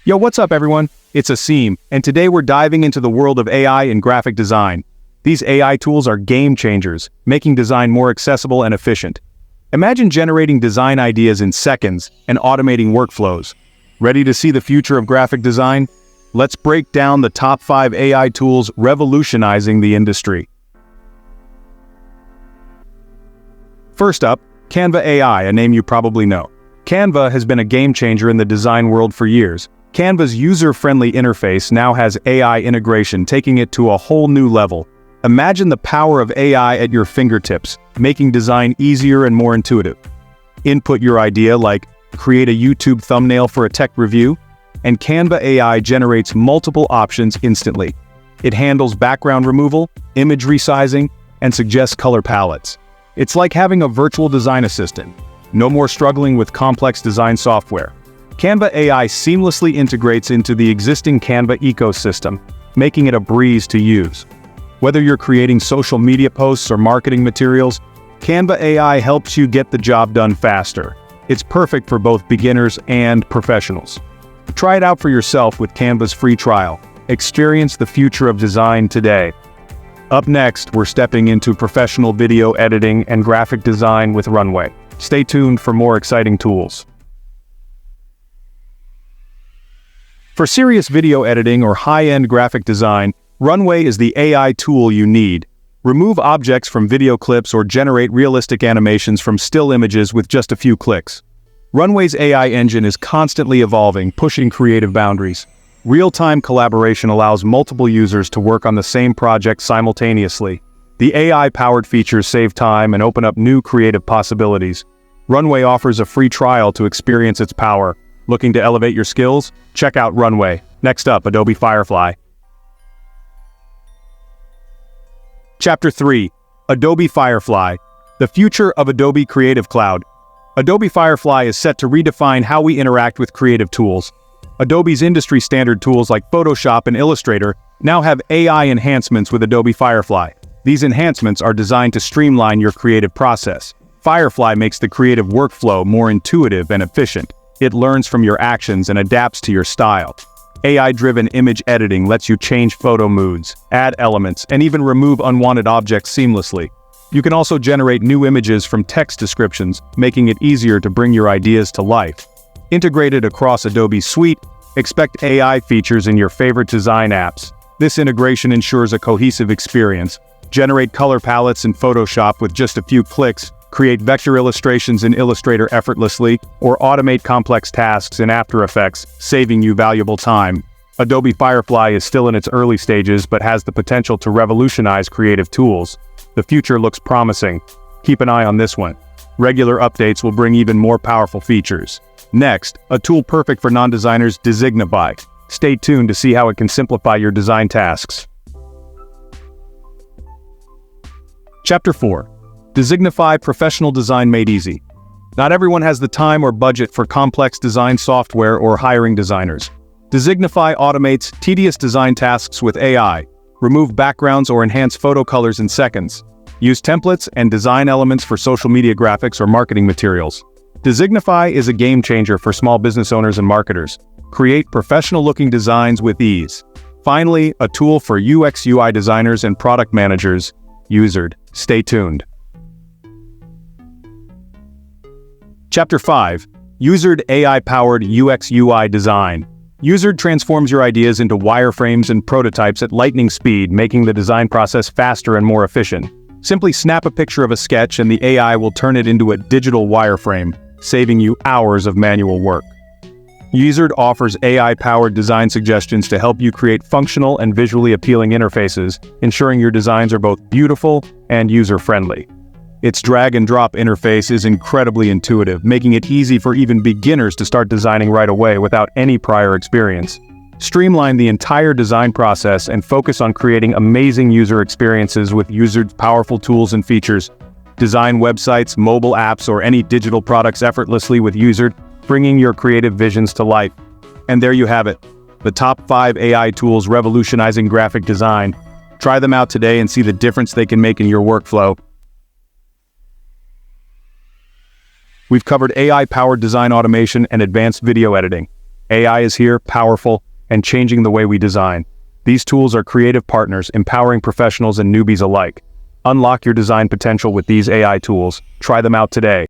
Yo, what's up everyone? It's Asim, and today we're diving into the world of AI in graphic design. These AI tools are game changers, making design more accessible and efficient. Imagine generating design ideas in seconds and automating workflows. Ready to see the future of graphic design? Let's break down the top 5 AI tools revolutionizing the industry. First up, Canva AI, a name you probably know. Canva has been a game changer in the design world for years. Canva's user-friendly interface now has AI integration, taking it to a whole new level. Imagine the power of AI at your fingertips, making design easier and more intuitive. Input your idea like, create a YouTube thumbnail for a tech review, and Canva AI generates multiple options instantly. It handles background removal, image resizing, and suggests color palettes. It's like having a virtual design assistant. No more struggling with complex design software. Canva AI seamlessly integrates into the existing Canva ecosystem, making it a breeze to use. Whether you're creating social media posts or marketing materials, Canva AI helps you get the job done faster. It's perfect for both beginners and professionals. Try it out for yourself with Canva's free trial. Experience the future of design today. Up next, we're stepping into professional video editing and graphic design with Runway. Stay tuned for more exciting tools. For serious video editing or high-end graphic design, Runway is the AI tool you need. Remove objects from video clips or generate realistic animations from still images with just a few clicks. Runway's AI engine is constantly evolving, pushing creative boundaries. Real-time collaboration allows multiple users to work on the same project simultaneously. The AI-powered features save time and open up new creative possibilities. Runway offers a free trial to experience its power. Looking to elevate your skills? Check out Runway. Next up, Adobe Firefly. Chapter 3. Adobe Firefly. The future of Adobe Creative Cloud. Adobe Firefly is set to redefine how we interact with creative tools. Adobe's industry-standard tools like Photoshop and Illustrator now have AI enhancements with Adobe Firefly. These enhancements are designed to streamline your creative process. Firefly makes the creative workflow more intuitive and efficient. It learns from your actions and adapts to your style. AI-driven image editing lets you change photo moods, add elements, and even remove unwanted objects seamlessly. You can also generate new images from text descriptions, making it easier to bring your ideas to life. Integrated across Adobe's suite, expect AI features in your favorite design apps. This integration ensures a cohesive experience. Generate color palettes in Photoshop with just a few clicks, create vector illustrations in Illustrator effortlessly, or automate complex tasks in After Effects, saving you valuable time. Adobe Firefly is still in its early stages but has the potential to revolutionize creative tools. The future looks promising. Keep an eye on this one. Regular updates will bring even more powerful features. Next, a tool perfect for non-designers, Designify. Stay tuned to see how it can simplify your design tasks. Chapter 4. Designify Professional Design Made Easy. Not everyone has the time or budget for complex design software or hiring designers. Designify automates tedious design tasks with AI. Remove backgrounds or enhance photo colors in seconds. Use templates and design elements for social media graphics or marketing materials. Designify is a game changer for small business owners and marketers. Create professional-looking designs with ease. Finally, a tool for UX/UI designers and product managers, Uizard. Stay tuned. Chapter 5. Uizard AI-powered UX/UI design. Uizard transforms your ideas into wireframes and prototypes at lightning speed, making the design process faster and more efficient. Simply snap a picture of a sketch and the AI will turn it into a digital wireframe, saving you hours of manual work. Uizard offers AI-powered design suggestions to help you create functional and visually appealing interfaces, ensuring your designs are both beautiful and user-friendly. Its drag-and-drop interface is incredibly intuitive, making it easy for even beginners to start designing right away without any prior experience. Streamline the entire design process and focus on creating amazing user experiences with Uizard's powerful tools and features. Design websites, mobile apps, or any digital products effortlessly with Uizard, bringing your creative visions to life. And there you have it, the top 5 AI tools revolutionizing graphic design. Try them out today and see the difference they can make in your workflow. We've covered AI-powered design automation and advanced video editing. AI is here, powerful, and changing the way we design. These tools are creative partners, empowering professionals and newbies alike. Unlock your design potential with these AI tools. Try them out today.